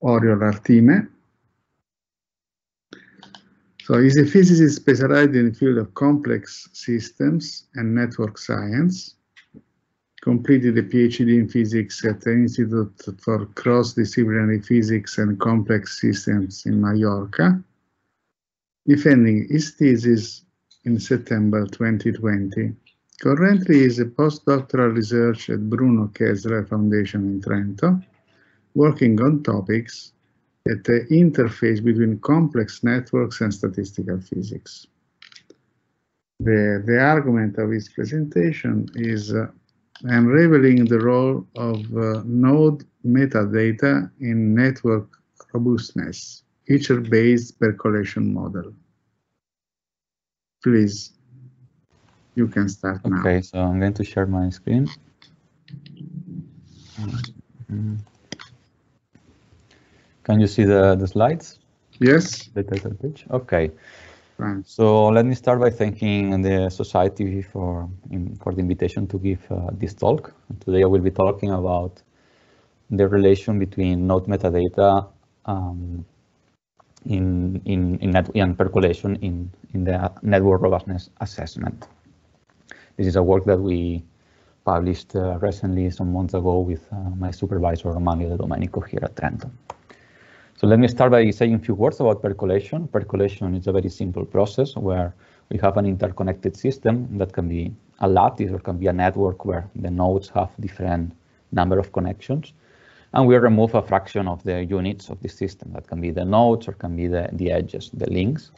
Oriol. So he's a physicist specialized in the field of complex systems and network science. Completed a PhD in physics at the Institute for Cross-Disciplinary Physics and Complex Systems in Mallorca, defending his thesis in September 2020. Currently, he is a postdoctoral research at Bruno Kessler Foundation in Trento, working on topics at the interface between complex networks and statistical physics. The argument of his presentation is unraveling the role of node metadata in network robustness, feature-based percolation model. Please, you can start now. Okay, so I'm going to share my screen. Can you see the slides? Yes. The title page? Okay. Fine. So let me start by thanking the Society for the invitation to give this talk. Today I will be talking about the relation between node metadata in percolation in the network robustness assessment. This is a work that we published recently, some months ago, with my supervisor, Domenico, here at Trento. So let me start by saying a few words about percolation. Percolation is a very simple process where we have an interconnected system that can be a lattice or can be a network where the nodes have different number of connections. And we remove a fraction of the units of the system. That can be the nodes or can be the edges, the links.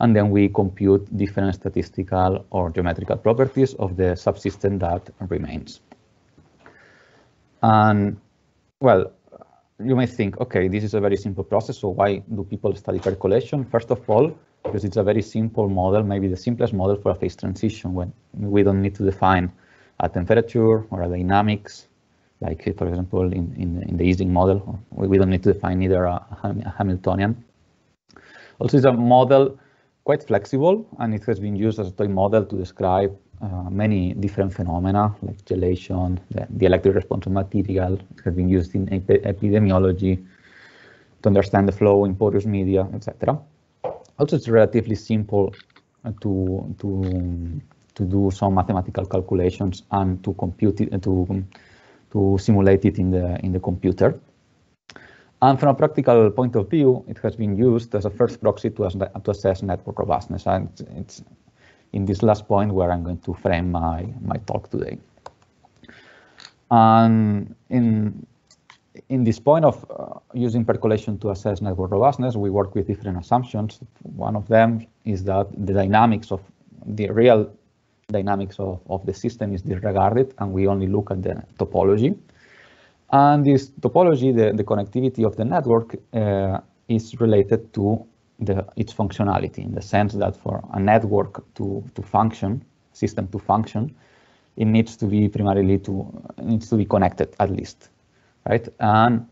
And then we compute different statistical or geometrical properties of the subsystem that remains. And well, you may think, okay, this is a very simple process, so why do people study percolation? First of all, because it's a very simple model, maybe the simplest model for a phase transition, when we don't need to define a temperature or a dynamics, like for example in the easing model, we don't need to define either a Hamiltonian. Also, it's a model quite flexible, and it has been used as a toy model to describe many different phenomena like gelation, the electric response of material. It has been used in epidemiology to understand the flow in porous media, etc. Also, it's relatively simple to do some mathematical calculations and to compute it, to simulate it in the computer. And from a practical point of view, it has been used as a first proxy to assess network robustness. And it's in this last point where I'm going to frame my talk today. And in this point of using percolation to assess network robustness, we work with different assumptions. One of them is that the dynamics of the real dynamics of the system is disregarded, and we only look at the topology. And this topology, the connectivity of the network, is related to its functionality, in the sense that for a network to function, system to function, it needs to be connected at least, right? And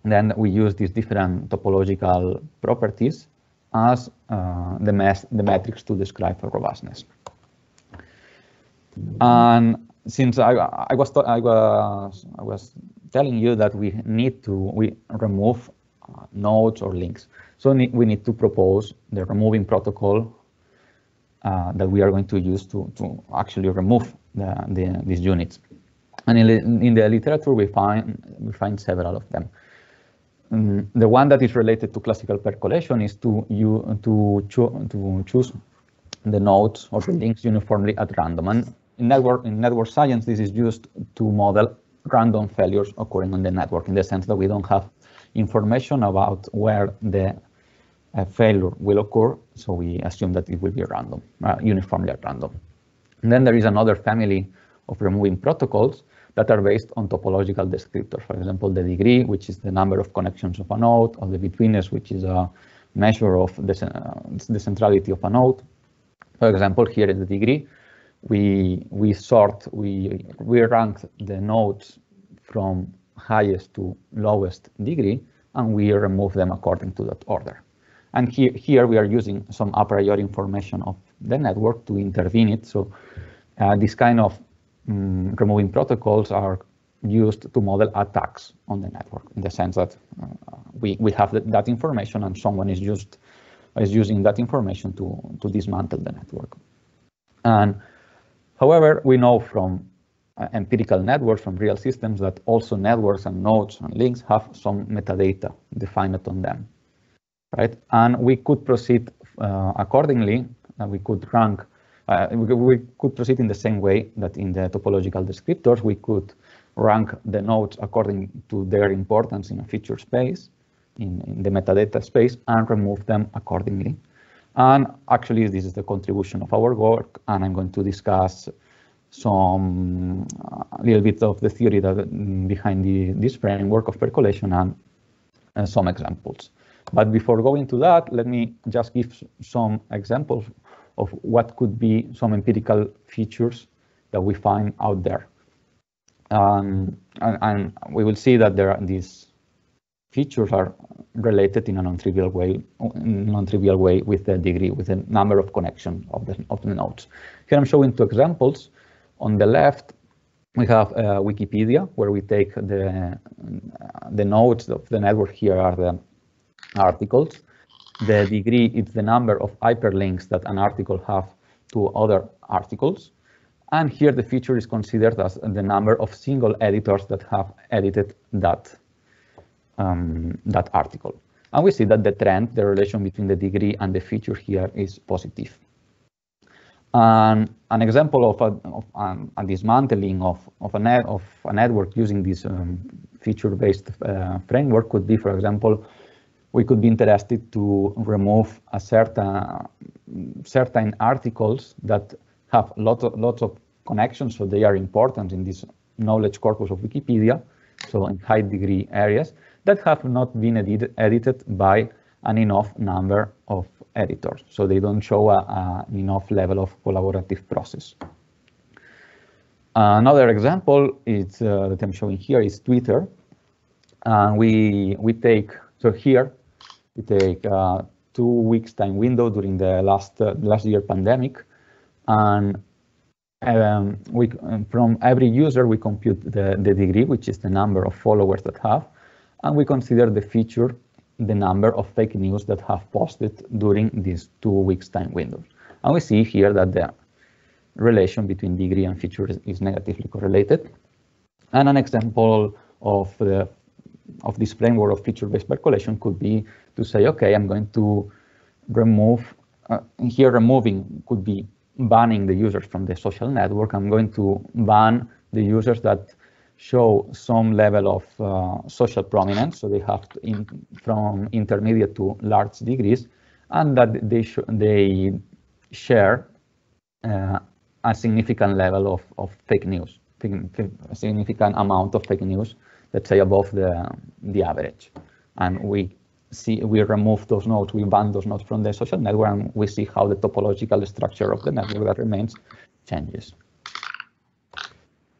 then we use these different topological properties as the metrics to describe for robustness. And since I was telling you that we remove nodes or links, so we need to propose the removing protocol that we are going to use to actually remove these units. And in the literature, we find several of them. The one that is related to classical percolation is to choose the nodes or the links uniformly at random. And in network science, this is used to model random failures occurring on the network, in the sense that we don't have information about where the failure will occur, so we assume that it will be random, uniformly at random. And then there is another family of removing protocols that are based on topological descriptors. For example, the degree, which is the number of connections of a node, or the betweenness, which is a measure of the centrality of a node. For example, here in the degree, we rank the nodes from highest to lowest degree, and we remove them according to that order. And here we are using some a priori information of the network to intervene it. So this kind of removing protocols are used to model attacks on the network, in the sense that we have that information and someone is using that information to dismantle the network. And however, we know from empirical networks, from real systems, that also networks and nodes and links have some metadata defined on them, right? And we could proceed accordingly. We could rank. We could proceed in the same way that in the topological descriptors, we could rank the nodes according to their importance in a feature space, in the metadata space, and remove them accordingly. And actually, this is the contribution of our work, and I'm going to discuss some a little bit of the theory that behind this framework of percolation and some examples. But before going to that, let me just give some examples of what could be some empirical features that we find out there. And we will see that these features are related in a non-trivial way with the degree, with the number of connections of the nodes. Here I'm showing two examples. On the left, we have Wikipedia, where we take the nodes of the network. Here are the articles. The degree is the number of hyperlinks that an article have to other articles. And here the feature is considered as the number of single editors that have edited that article. And we see that the trend, the relation between the degree and the feature here is positive. An example of a dismantling of a network using this feature-based framework could be, for example, we could be interested to remove a certain articles that have lots of connections, so they are important in this knowledge corpus of Wikipedia, so in high degree areas that have not been edited by an enough number of editors, so they don't show an enough level of collaborative process. Another example is that I'm showing here is Twitter, and we take, so here we take 2 weeks time window during the last year pandemic, and from every user we compute the degree, which is the number of followers that have, and we consider the feature the number of fake news that have posted during these 2 weeks time window. And we see here that the relation between degree and feature is negatively correlated. And an example of this framework of feature-based percolation could be to say, okay, I'm going to remove, here removing could be banning the users from the social network. I'm going to ban the users that show some level of social prominence, so they have from intermediate to large degrees, and that they share a significant level of fake news, a significant amount of fake news, let's say above the average. And we remove those nodes, we ban those nodes from the social network, and we see how the topological structure of the network that remains changes.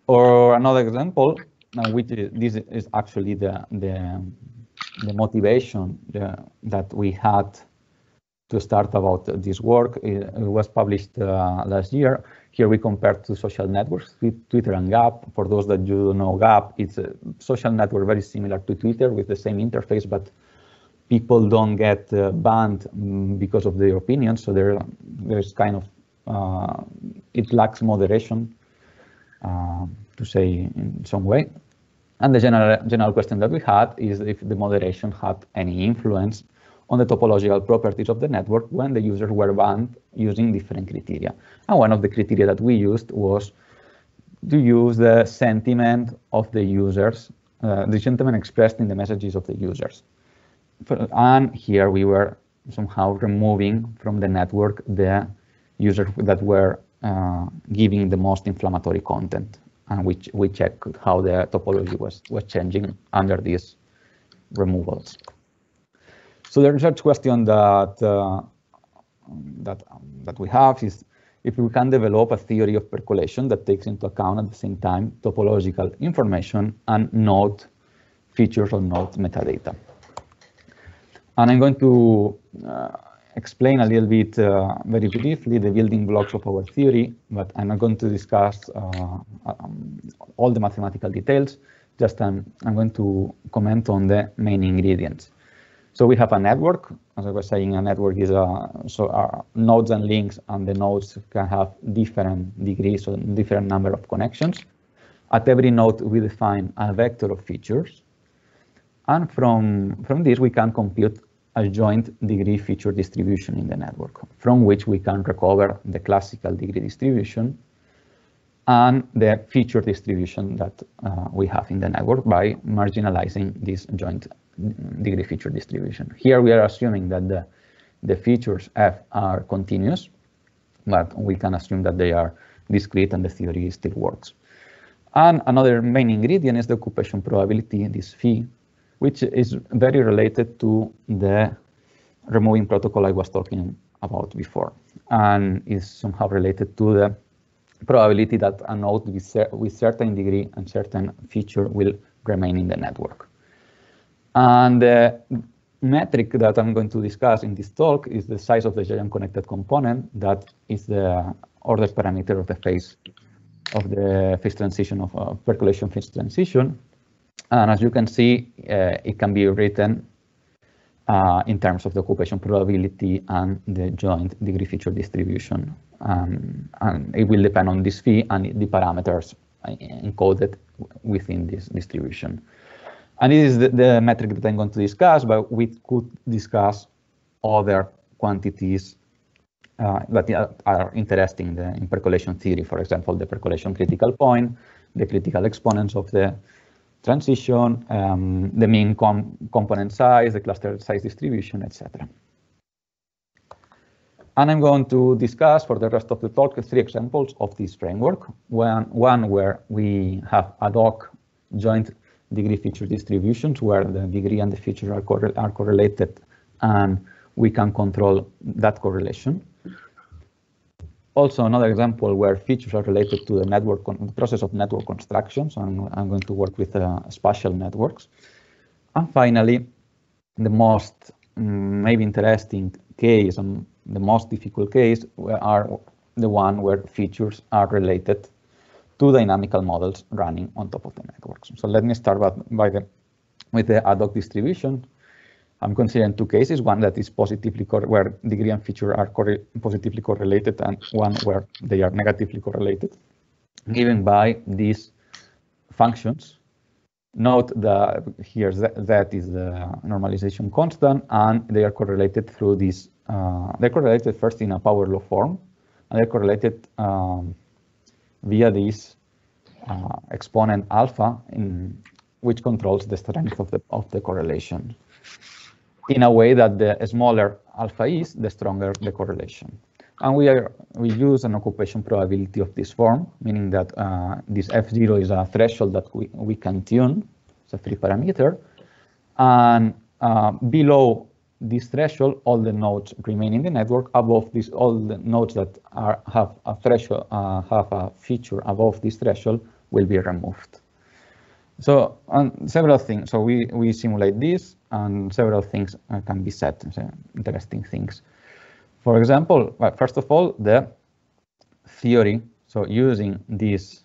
Or another example, which this is actually the motivation that we had to start about this work. It was published last year. Here we compared two social networks, Twitter and Gap. For those that you don't know Gap, it's a social network very similar to Twitter with the same interface, but people don't get banned because of their opinions. So there's kind of, it lacks moderation, to say in some way. And the general question that we had is if the moderation had any influence on the topological properties of the network when the users were banned using different criteria. And one of the criteria that we used was to use the sentiment of the users, the sentiment expressed in the messages of the users. And here we were somehow removing from the network the users that were giving the most inflammatory content, and we checked how the topology was changing under these removals. So the research question that we have is if we can develop a theory of percolation that takes into account at the same time topological information and node features or node metadata. And I'm going to explain a little bit very briefly the building blocks of our theory, but I'm not going to discuss all the mathematical details. just I'm going to comment on the main ingredients. So we have a network. As I was saying, a network is nodes and links, and the nodes can have different degrees or different number of connections. At every node, we define a vector of features. And from this, we can compute a joint degree feature distribution in the network, from which we can recover the classical degree distribution and the feature distribution that we have in the network by marginalizing this joint degree feature distribution. Here we are assuming that the features F are continuous, but we can assume that they are discrete and the theory still works. And another main ingredient is the occupation probability, this phi, which is very related to the removing protocol I was talking about before, and is somehow related to the probability that a node with certain degree and certain feature will remain in the network. And the metric that I'm going to discuss in this talk is the size of the giant connected component. That is the order parameter of the phase transition of percolation phase transition. And as you can see, it can be written in terms of the occupation probability and the joint degree feature distribution. And it will depend on this phi and the parameters encoded within this distribution. And this is the metric that I'm going to discuss, but we could discuss other quantities that are interesting in percolation theory. For example, the percolation critical point, the critical exponents of the transition, the mean component size, the cluster size distribution, etc. And I'm going to discuss for the rest of the talk 3 examples of this framework. One where we have ad hoc joint degree feature distributions where the degree and the feature are correlated, and we can control that correlation. Also, another example where features are related to the process of network construction. So I'm going to work with spatial networks. And finally, the most maybe interesting case and the most difficult case are the one where features are related to dynamical models running on top of the networks. So let me start with the ad hoc distribution. I'm considering 2 cases, one that is positively where degree and feature are positively correlated, and one where they are negatively correlated, given by these functions. Note that here that is the normalization constant, and they are correlated through this. They're correlated first in a power law form, and they're correlated via this exponent alpha, which controls the strength of the correlation, in a way that the smaller alpha is, the stronger the correlation. And we use an occupation probability of this form, meaning that this F0 is a threshold that we can tune. It's a free parameter, and below this threshold, all the nodes remain in the network. Above this, all the nodes that have a threshold, have a feature above this threshold, will be removed. So several things. So we simulate this, and several things can be set. So interesting things. For example, first of all, the theory. So using these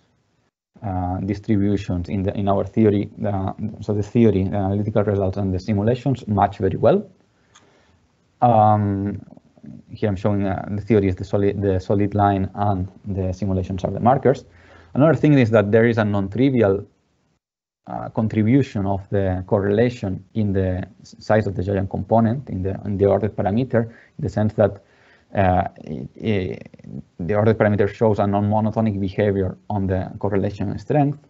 distributions in our theory, so the theory, the analytical results, and the simulations match very well. Here I'm showing the theory is the solid line, and the simulations are the markers. Another thing is that there is a non-trivial contribution of the correlation in the size of the giant component in the ordered parameter, in the sense that the ordered parameter shows a non-monotonic behavior on the correlation strength.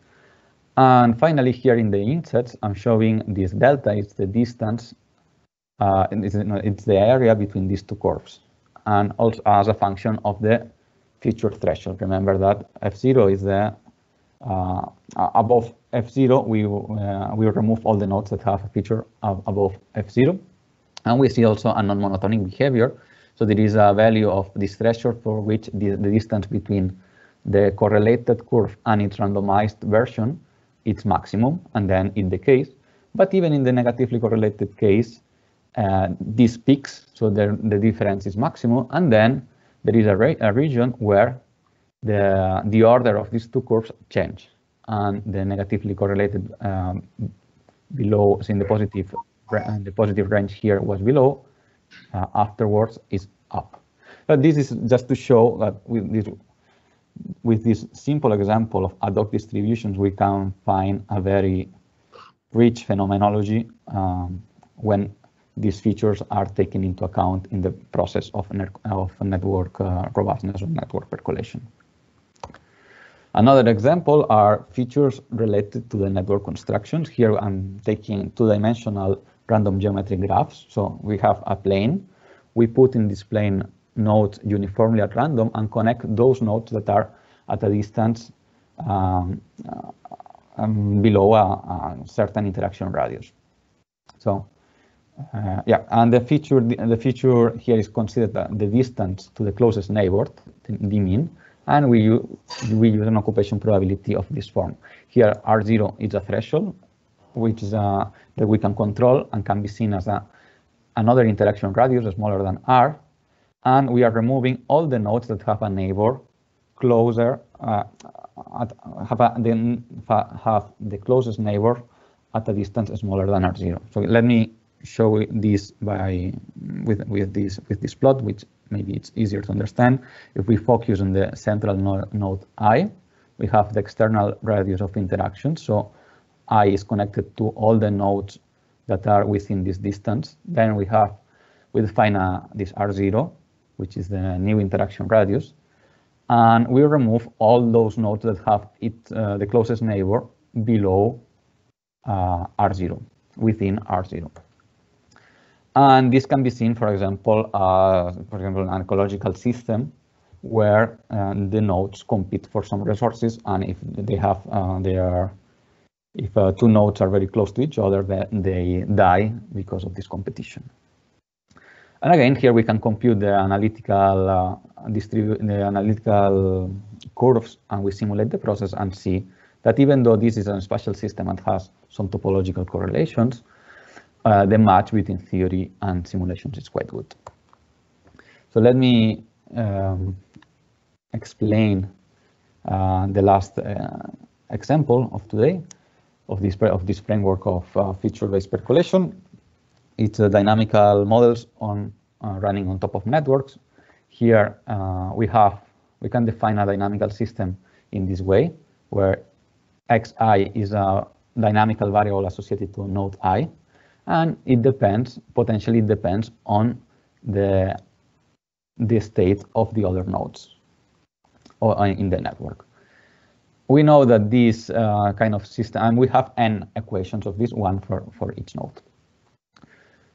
And finally, here in the insets, I'm showing this delta. It's the distance. It's the area between these 2 curves, and also as a function of the feature threshold. Remember that F0 is the above F0, we remove all the nodes that have a feature above F0, and we see also a non-monotonic behavior. So there is a value of this threshold for which the distance between the correlated curve and its randomized version, it's maximum, and then it decays. But even in the negatively correlated case, this peaks, so the difference is maximum, and then there is a region where the order of these 2 curves change. and the negatively correlated below, so in the positive range here was below, afterwards is up. But this is just to show that with this simple example of ad hoc distributions, we can find a very rich phenomenology when these features are taken into account in the process of network robustness or network percolation. Another example are features related to the network constructions. Here I'm taking two-dimensional random geometric graphs. So we have a plane. We put in this plane nodes uniformly at random and connect those nodes that are at a distance below a certain interaction radius. So yeah, and the feature here is considered the distance to the closest neighbor, the mean, and we use an occupation probability of this form. Here, R0 is a threshold, which is that we can control and can be seen as another interaction radius smaller than R, and we are removing all the nodes that have a neighbor closer, have the closest neighbor at a distance smaller than R0. So let me show this with this plot, which maybe it's easier to understand. If we focus on the central node I, we have the external radius of interaction. So I is connected to all the nodes that are within this distance. Then we define this R0, which is the new interaction radius, and we remove all those nodes that have the closest neighbor below R0, within R0. And this can be seen, for example, an ecological system where the nodes compete for some resources, and if they have if two nodes are very close to each other, they die because of this competition. And again, here we can compute the analytical curves, and we simulate the process and see that even though this is a spatial system and has some topological correlations, the match between theory and simulations is quite good. So let me explain the last example of today of this framework of feature-based percolation. It's dynamical models running on top of networks. Here we can define a dynamical system in this way, where xi is a dynamical variable associated to node I, and it potentially depends on the state of the other nodes in the network. We know that this kind of system, and we have n equations of this, one for each node.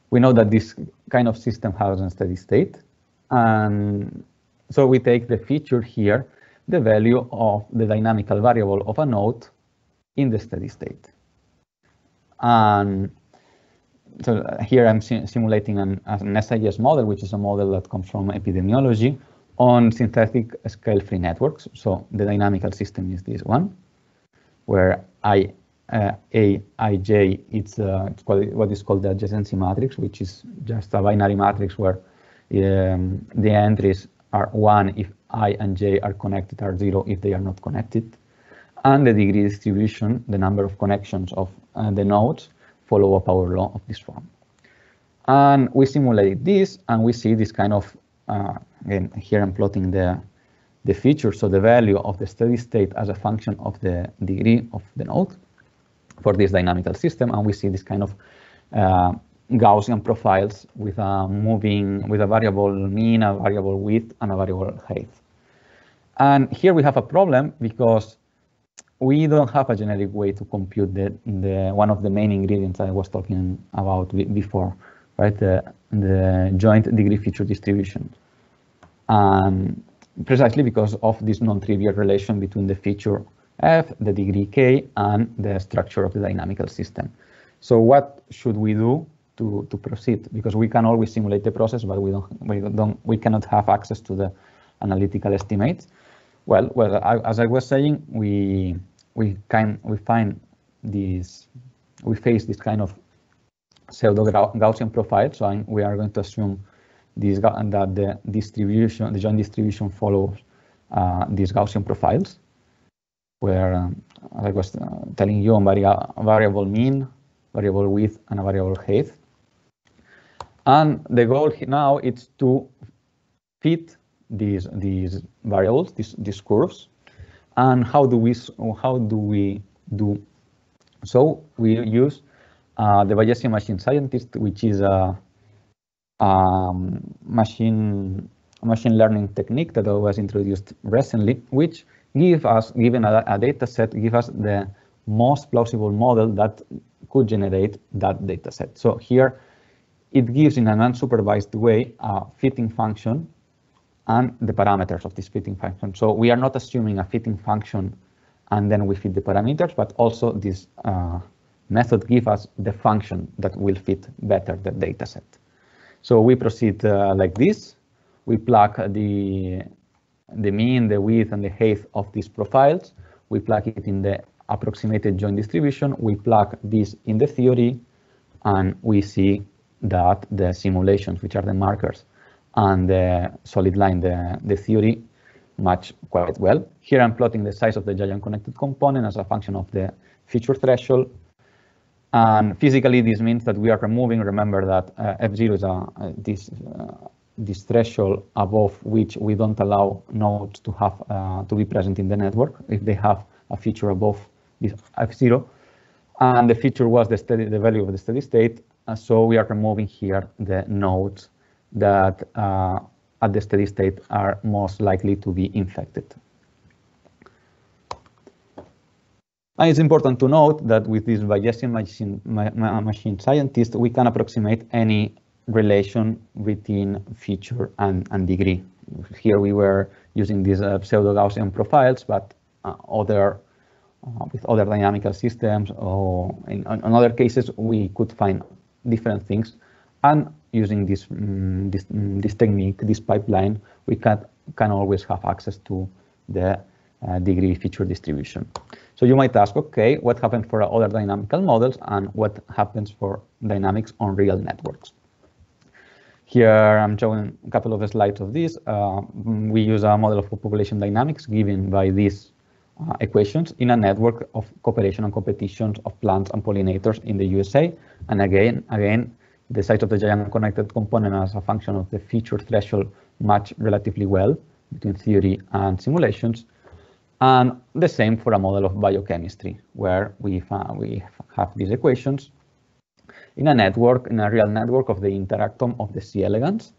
We know that this kind of system has a steady state, and so we take the feature here, the value of the dynamical variable of a node in the steady state. And so here I'm simulating an SIS model, which is a model that comes from epidemiology on synthetic scale-free networks. So the dynamical system is this one, where Aij, it's what is called the adjacency matrix, which is just a binary matrix where the entries are 1 if I and j are connected, are 0 if they are not connected. And the degree distribution, the number of connections of the nodes, follow a power law of this form. And we simulate this, and we see this kind of, again, here I'm plotting the feature, so the value of the steady state as a function of the degree of the node for this dynamical system, and we see this kind of Gaussian profiles with a variable mean, a variable width, and a variable height. And here we have a problem because we don't have a generic way to compute one of the main ingredients I was talking about before, right? The joint degree feature distribution. Precisely because of this non-trivial relation between the feature f, the degree k, and the structure of the dynamical system. So what should we do to proceed? Because we can always simulate the process, but we cannot have access to the analytical estimates. Well, as I was saying, we face this kind of pseudo Gaussian profile. So we are going to assume that the joint distribution follows these Gaussian profiles. where, as I was telling you, a variable mean, variable width, and a variable height. And the goal now is to fit these variables, these curves. And how do we do so? We use the Bayesian machine scientist, which is a machine learning technique that was introduced recently, which given a data set, give us the most plausible model that could generate that data set. So here it gives in an unsupervised way a fitting function and the parameters of this fitting function. So we are not assuming a fitting function and then we fit the parameters, but also this method gives us the function that will fit better the data set. So we proceed like this. We plug the mean, the width, and the height of these profiles. We plug it in the approximated joint distribution. We plug this in the theory, and we see that the simulations, which are the markers, and the solid line, the theory, match quite well. Here I'm plotting the size of the giant connected component as a function of the feature threshold. And physically, this means that we are removing, remember that F0 is this threshold above which we don't allow nodes to have to be present in the network if they have a feature above this F0. And the feature was the value of the steady state. So we are removing here the nodes that at the steady state are most likely to be infected. And it's important to note that with this Bayesian machine scientist, we can approximate any relation between feature and degree. Here we were using these pseudo-Gaussian profiles, but with other dynamical systems, or in other cases, we could find different things. And using this technique, this pipeline, we can always have access to the degree feature distribution. So you might ask, okay, what happened for other dynamical models and what happens for dynamics on real networks? Here I'm showing a couple of slides of this. We use a model of population dynamics given by these equations in a network of cooperation and competitions of plants and pollinators in the USA. And again, the size of the giant connected component as a function of the feature threshold match relatively well between theory and simulations. And the same for a model of biochemistry, where we have these equations in a network, in a real network of the interactome of the C elegans.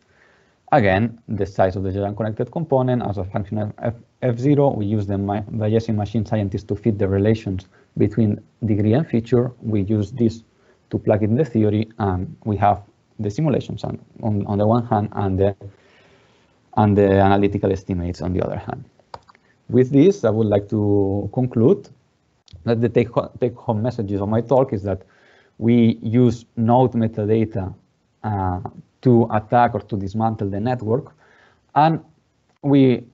Again, the size of the giant connected component as a function of F0. We use the Bayesian machine scientist to fit the relations between degree and feature. We use this to plug in the theory, and we have the simulations on the one hand and the analytical estimates on the other hand. With this, I would like to conclude that the take-home messages of my talk is that we use node metadata to attack or to dismantle the network, and we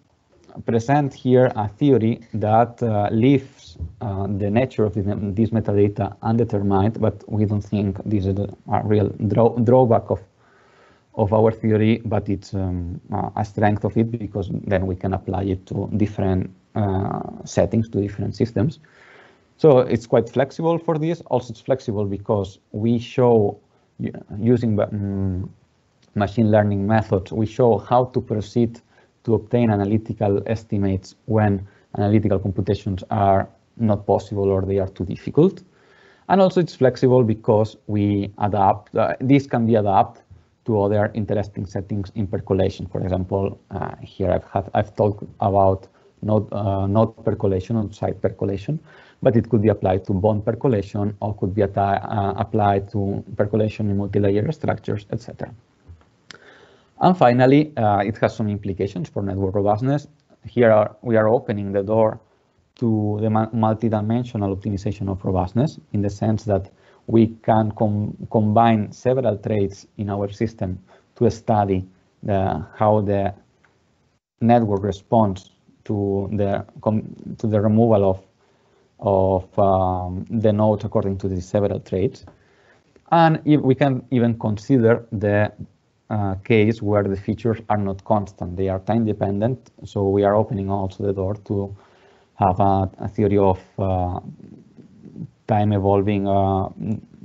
present here a theory that leaves the nature of this metadata undetermined, but we don't think this is a real drawback of our theory, but it's a strength of it, because then we can apply it to different settings, to different systems. So it's quite flexible for this. Also, it's flexible because we show, using machine learning methods, we show how to proceed to obtain analytical estimates when analytical computations are not possible or they are too difficult. And also it's flexible because we adapt, this can be adapted to other interesting settings in percolation. For example, here I've talked about not percolation, on-site percolation, but it could be applied to bond percolation, or could be applied to percolation in multi-layer structures, etc. And finally, it has some implications for network robustness. Here we are opening the door to the multidimensional optimization of robustness, in the sense that we can combine several traits in our system to study how the network responds to the removal of the nodes according to these several traits. And we can even consider the case where the features are not constant, they are time dependent. So we are opening also the door to have a theory of time evolving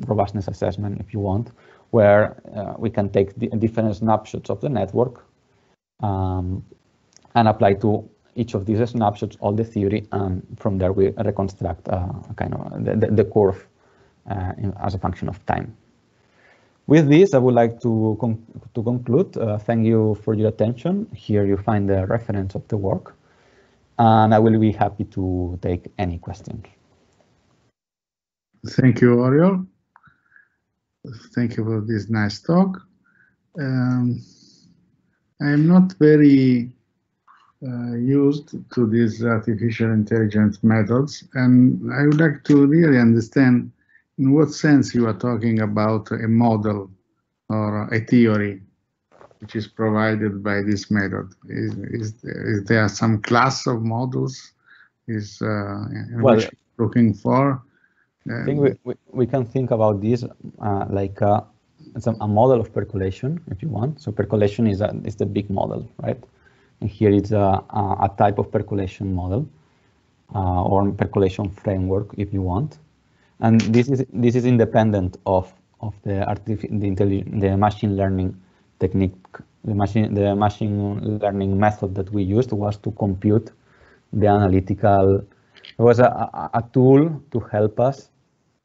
robustness assessment, if you want, where we can take different snapshots of the network and apply to each of these snapshots all the theory, and from there we reconstruct kind of the curve as a function of time. With this, I would like to conclude. Thank you for your attention. Here you find the reference of the work, and I will be happy to take any questions. Thank you, Oriol. Thank you for this nice talk. I am not very used to these artificial intelligence methods, and I would like to really understand in what sense you are talking about a model or a theory which is provided by this method. Is there some class of models which you're looking for? I think we can think about this like it's a model of percolation, if you want. So percolation is the big model, right? And here it's a type of percolation model or percolation framework, if you want. And this is independent of the machine learning technique. The machine learning method that we used was to compute the analytical. It was a tool to help us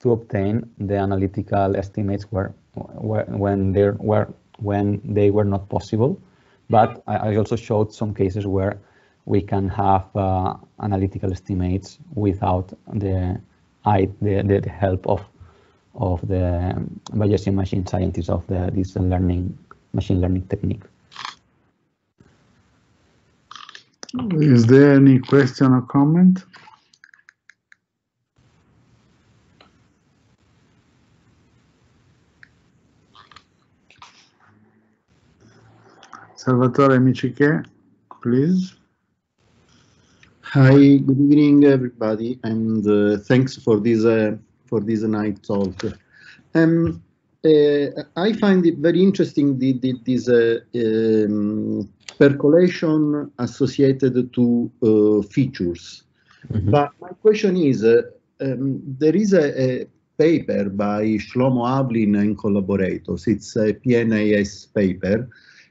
to obtain the analytical estimates when they were not possible. But I also showed some cases where we can have analytical estimates without the help of the Bayesian machine scientists of this machine learning technique. Is there any question or comment? Salvatore Michiche, please. Hi, good evening, everybody, and thanks for this nice talk. I find it very interesting this percolation associated to features. Mm-hmm. But my question is, there is a paper by Shlomo Avlin and collaborators. It's a PNAS paper,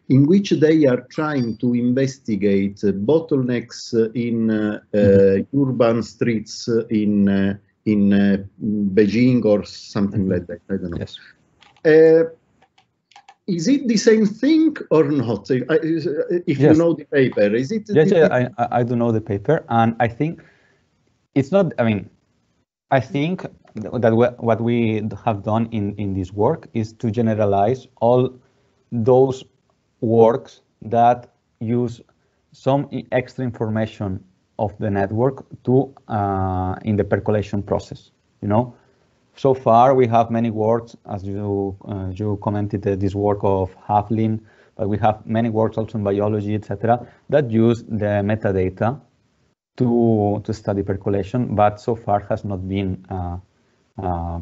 in which they are trying to investigate bottlenecks in urban streets in Beijing or something like that. I don't know. Yes. Is it the same thing or not? If yes. You know the paper, is it? Yes, I do know the paper, and I think it's not. I mean, I think that what we have done in this work is to generalize all those works that use some extra information of the network to in the percolation process. You know, so far we have many works, as you commented, this work of Havlin, but we have many works also in biology, etc., that use the metadata to study percolation, but so far has not been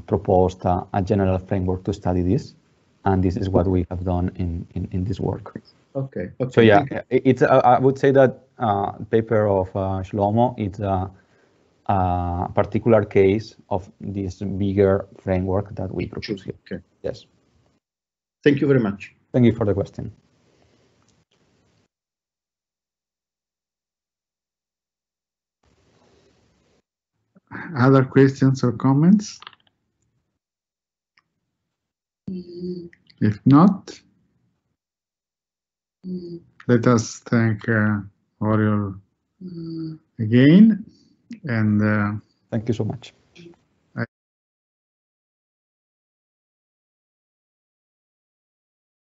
proposed a general framework to study this. And this is what we have done in this work. Okay. So yeah, it's I would say that paper of Shlomo is a particular case of this bigger framework that we propose here. Okay. Yes. Thank you very much. Thank you for the question. Other questions or comments? If not, let us thank Oriol again, and thank you so much.